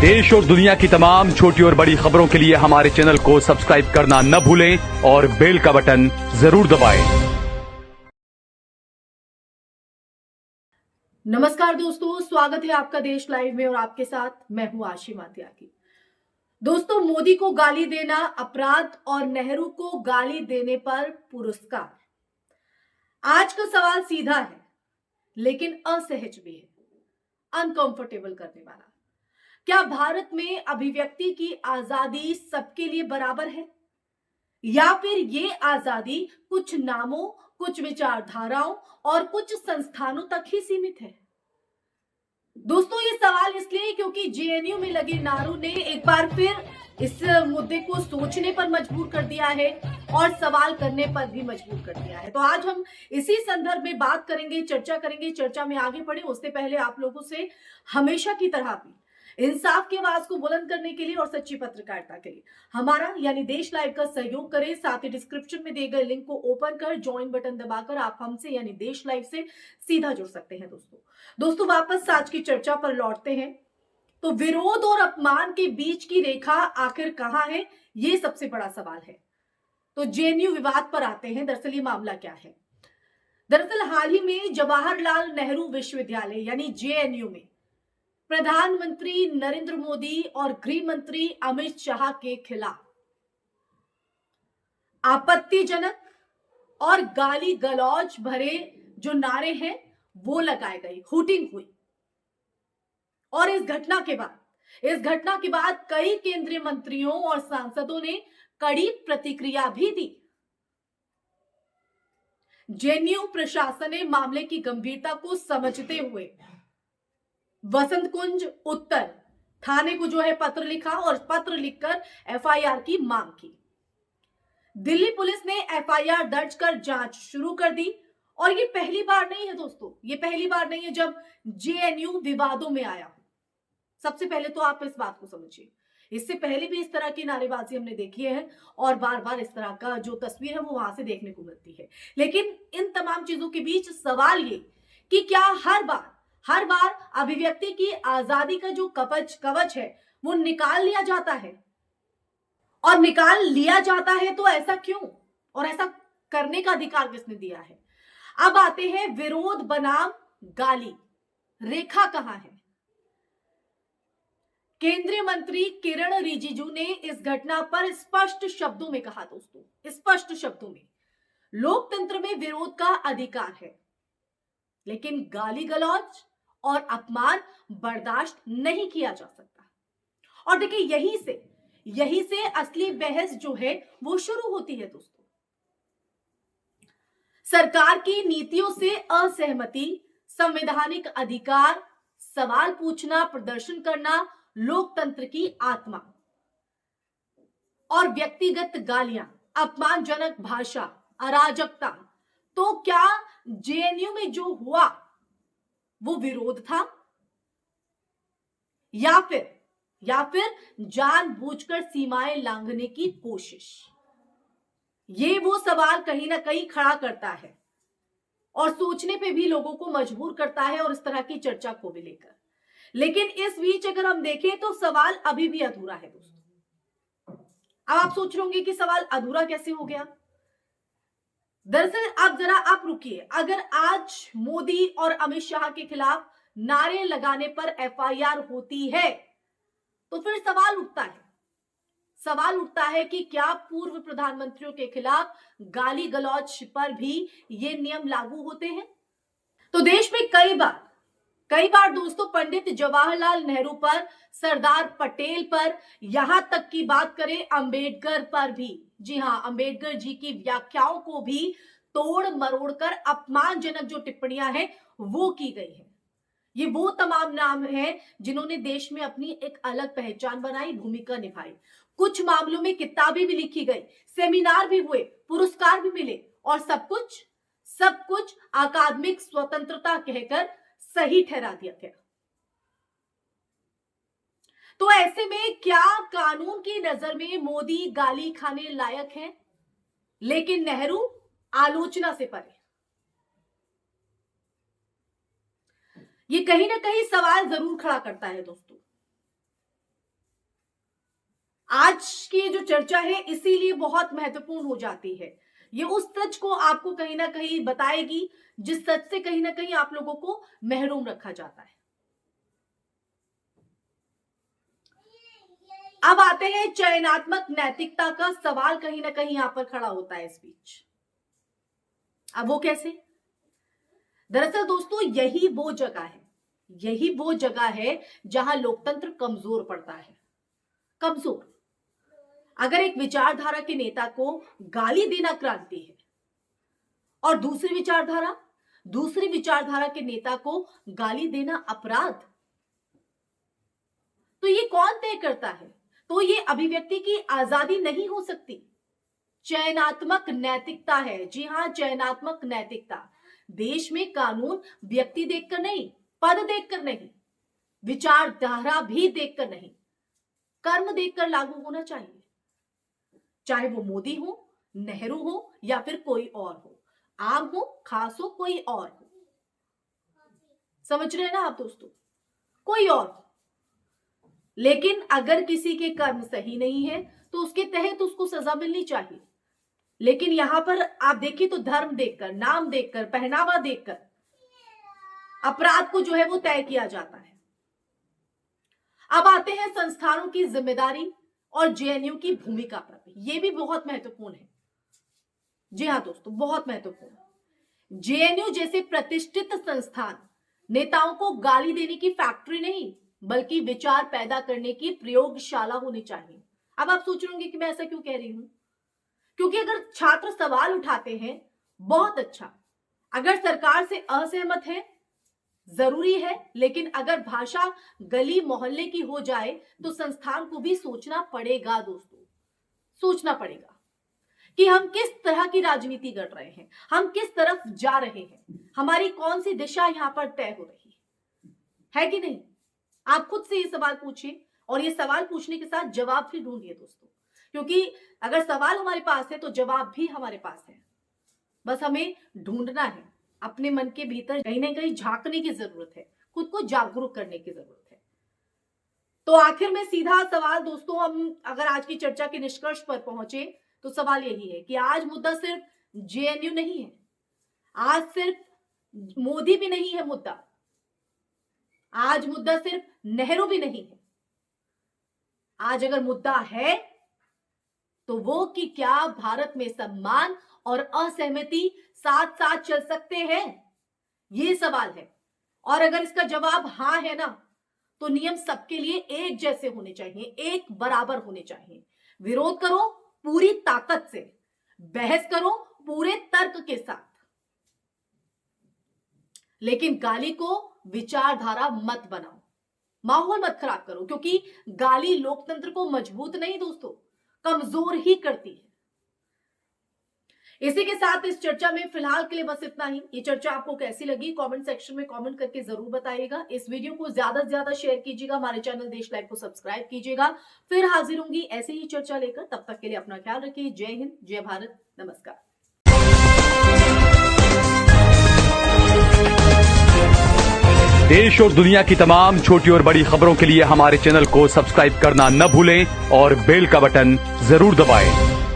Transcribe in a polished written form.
देश और दुनिया की तमाम छोटी और बड़ी खबरों के लिए हमारे चैनल को सब्सक्राइब करना न भूलें और बेल का बटन जरूर दबाएं। नमस्कार दोस्तों, स्वागत है आपका देश लाइव में और आपके साथ मैं हूं आशिमा त्यागी। दोस्तों, मोदी को गाली देना अपराध और नेहरू को गाली देने पर पुरस्कार। आज का सवाल सीधा है लेकिन असहज भी है, अनकंफर्टेबल करने वाला। क्या भारत में अभिव्यक्ति की आजादी सबके लिए बराबर है या फिर ये आजादी कुछ नामों, कुछ विचारधाराओं और कुछ संस्थानों तक ही सीमित है? दोस्तों, ये सवाल इसलिए क्योंकि जेएनयू में लगे नारों ने एक बार फिर इस मुद्दे को सोचने पर मजबूर कर दिया है और सवाल करने पर भी मजबूर कर दिया है। तो आज हम इसी संदर्भ में बात करेंगे, चर्चा करेंगे। चर्चा में आगे बढ़े उससे पहले आप लोगों से हमेशा की तरह भी इंसाफ की आवाज को बुलंद करने के लिए और सच्ची पत्रकारिता के लिए हमारा यानी देश लाइव का सहयोग करें। साथ ही डिस्क्रिप्शन में दिए गए लिंक को ओपन कर ज्वाइन बटन दबाकर आप हमसे यानी देश लाइव से सीधा जुड़ सकते हैं। दोस्तों वापस आज की चर्चा पर लौटते हैं। तो विरोध और अपमान के बीच की रेखा आखिर कहां है, ये सबसे बड़ा सवाल है। तो जेएनयू विवाद पर आते हैं। दरअसल ये मामला क्या है? दरअसल हाल ही में जवाहरलाल नेहरू विश्वविद्यालय यानी जेएनयू में प्रधानमंत्री नरेंद्र मोदी और गृह मंत्री अमित शाह के खिलाफ आपत्तिजनक और गाली गलौज भरे जो नारे हैं वो लगाए गए, हूटिंग हुई। और इस घटना के बाद कई केंद्रीय मंत्रियों और सांसदों ने कड़ी प्रतिक्रिया भी दी। जेएनयू प्रशासन ने मामले की गंभीरता को समझते हुए वसंत कुंज उत्तर थाने को जो है पत्र लिखा और पत्र लिखकर एफआईआर की मांग की। दिल्ली पुलिस ने एफआईआर दर्ज कर जांच शुरू कर दी। और ये पहली बार नहीं है दोस्तों, ये पहली बार नहीं है जब जेएनयू विवादों में आया हो। सबसे पहले तो आप इस बात को समझिए, इससे पहले भी इस तरह की नारेबाजी हमने देखी है और बार बार इस तरह का जो तस्वीर है वो वहां से देखने को मिलती है। लेकिन इन तमाम चीजों के बीच सवाल ये कि क्या हर बार अभिव्यक्ति की आजादी का जो कवच है वो निकाल लिया जाता है? और निकाल लिया जाता है तो ऐसा क्यों, और ऐसा करने का अधिकार किसने दिया है? अब आते हैं विरोध बनाम गाली, रेखा कहां है? केंद्रीय मंत्री किरण रिजिजू ने इस घटना पर स्पष्ट शब्दों में कहा, दोस्तों स्पष्ट शब्दों में, लोकतंत्र में विरोध का अधिकार है लेकिन गाली गलौज और अपमान बर्दाश्त नहीं किया जा सकता। और देखिए यही से असली बहस जो है वो शुरू होती है। दोस्तों, सरकार की नीतियों से असहमति, संवैधानिक अधिकार, सवाल पूछना, प्रदर्शन करना, लोकतंत्र की आत्मा और व्यक्तिगत गालियां, अपमानजनक भाषा, अराजकता। तो क्या जेएनयू में जो हुआ वो विरोध था या फिर जानबूझकर सीमाएं लांघने की कोशिश? ये वो सवाल कहीं ना कहीं खड़ा करता है और सोचने पे भी लोगों को मजबूर करता है और इस तरह की चर्चा को भी लेकर। लेकिन इस बीच अगर हम देखें तो सवाल अभी भी अधूरा है। दोस्तों, अब आप सोच रहे होंगे कि सवाल अधूरा कैसे हो गया? दरअसल अब जरा आप रुकिए। अगर आज मोदी और अमित शाह के खिलाफ नारे लगाने पर एफआईआर होती है तो फिर सवाल उठता है कि क्या पूर्व प्रधानमंत्रियों के खिलाफ गाली गलौज पर भी ये नियम लागू होते हैं? तो देश में कई बार दोस्तों पंडित जवाहरलाल नेहरू पर, सरदार पटेल पर, यहां तक की बात करें अंबेडकर पर भी, जी हां, अंबेडकर जी की व्याख्याओं को भी तोड़ मरोड़ कर अपमानजनक जो टिप्पणियां हैं वो की गई है। ये वो तमाम नाम हैं जिन्होंने देश में अपनी एक अलग पहचान बनाई, भूमिका निभाई। कुछ मामलों में किताबें भी लिखी गई, सेमिनार भी हुए, पुरस्कार भी मिले और सब कुछ अकादमिक स्वतंत्रता कहकर सही ठहरा दिया गया। तो ऐसे में क्या कानून की नजर में मोदी गाली खाने लायक है लेकिन नेहरू आलोचना से परे? ये कहीं ना कहीं सवाल जरूर खड़ा करता है दोस्तों। आज की जो चर्चा है इसीलिए बहुत महत्वपूर्ण हो जाती है। ये उस सच को आपको कहीं ना कहीं बताएगी जिस सच से कहीं ना कहीं आप लोगों को महरूम रखा जाता है। अब आते हैं चयनात्मक नैतिकता का सवाल, कहीं ना कहीं यहां पर खड़ा होता है इस बीच। अब वो कैसे? दरअसल दोस्तों यही वो जगह है जहां लोकतंत्र कमजोर पड़ता है। कमजोर। अगर एक विचारधारा के नेता को गाली देना क्रांति है और दूसरी विचारधारा के नेता को गाली देना अपराध, तो ये कौन तय करता है? तो ये अभिव्यक्ति की आजादी नहीं हो सकती, चयनात्मक नैतिकता है। जी हां, चयनात्मक नैतिकता। देश में कानून व्यक्ति देखकर नहीं, पद देखकर नहीं, विचारधारा भी देखकर नहीं, कर्म देखकर लागू होना चाहिए। चाहे वो मोदी हो, नेहरू हो या फिर कोई और हो, आम हो, खास हो, कोई और हो। समझ रहे हैं ना आप दोस्तों? कोई और हो। लेकिन अगर किसी के कर्म सही नहीं है तो उसके तहत उसको सजा मिलनी चाहिए। लेकिन यहां पर आप देखिए तो धर्म देखकर, नाम देखकर, पहनावा देखकर अपराध को जो है वो तय किया जाता है। अब आते हैं संस्थानों की जिम्मेदारी और जेएनयू की भूमिका पर। यह भी बहुत महत्वपूर्ण है। जी हां दोस्तों, बहुत महत्वपूर्ण। जेएनयू जैसे प्रतिष्ठित संस्थान नेताओं को गाली देने की फैक्ट्री नहीं बल्कि विचार पैदा करने की प्रयोगशाला होनी चाहिए। अब आप सोच रहे होंगे कि मैं ऐसा क्यों कह रही हूं? क्योंकि अगर छात्र सवाल उठाते हैं, बहुत अच्छा। अगर सरकार से असहमत है, जरूरी है, लेकिन अगर भाषा गली मोहल्ले की हो जाए तो संस्थान को भी सोचना पड़ेगा दोस्तों, सोचना पड़ेगा कि हम किस तरह की राजनीति कर रहे हैं, हम किस तरफ जा रहे हैं, हमारी कौन सी दिशा यहां पर तय हो रही है कि नहीं? आप खुद से ये सवाल पूछिए और ये सवाल पूछने के साथ जवाब भी ढूंढिए दोस्तों, क्योंकि अगर सवाल हमारे पास है तो जवाब भी हमारे पास है। बस हमें ढूंढना है, अपने मन के भीतर कहीं ना कहीं झांकने की जरूरत है, खुद को जागरूक करने की जरूरत है। तो आखिर में सीधा सवाल दोस्तों, हम अगर आज की चर्चा के निष्कर्ष पर पहुंचे तो सवाल यही है कि आज मुद्दा सिर्फ जेएनयू नहीं है, आज सिर्फ मोदी भी नहीं है मुद्दा, आज मुद्दा सिर्फ नेहरू भी नहीं है। आज अगर मुद्दा है तो वो कि क्या भारत में सम्मान और असहमति साथ साथ चल सकते हैं, ये सवाल है। और अगर इसका जवाब हां है ना, तो नियम सबके लिए एक जैसे होने चाहिए, एक बराबर होने चाहिए। विरोध करो पूरी ताकत से, बहस करो पूरे तर्क के साथ, लेकिन गाली को विचारधारा मत बनाओ, माहौल मत खराब करो, क्योंकि गाली लोकतंत्र को मजबूत नहीं दोस्तों, कमजोर ही करती है। इसी के साथ इस चर्चा में फिलहाल के लिए बस इतना ही। ये चर्चा आपको कैसी लगी कमेंट सेक्शन में कमेंट करके जरूर बताइएगा। इस वीडियो को ज्यादा से ज्यादा शेयर कीजिएगा, हमारे चैनल देश लाइव को सब्सक्राइब कीजिएगा। फिर हाजिर होंगी ऐसे ही चर्चा लेकर, तब तक के लिए अपना ख्याल रखिए। जय हिंद, जय भारत, नमस्कार। देश और दुनिया की तमाम छोटी और बड़ी खबरों के लिए हमारे चैनल को सब्सक्राइब करना न भूलें और बेल का बटन जरूर दबाएं।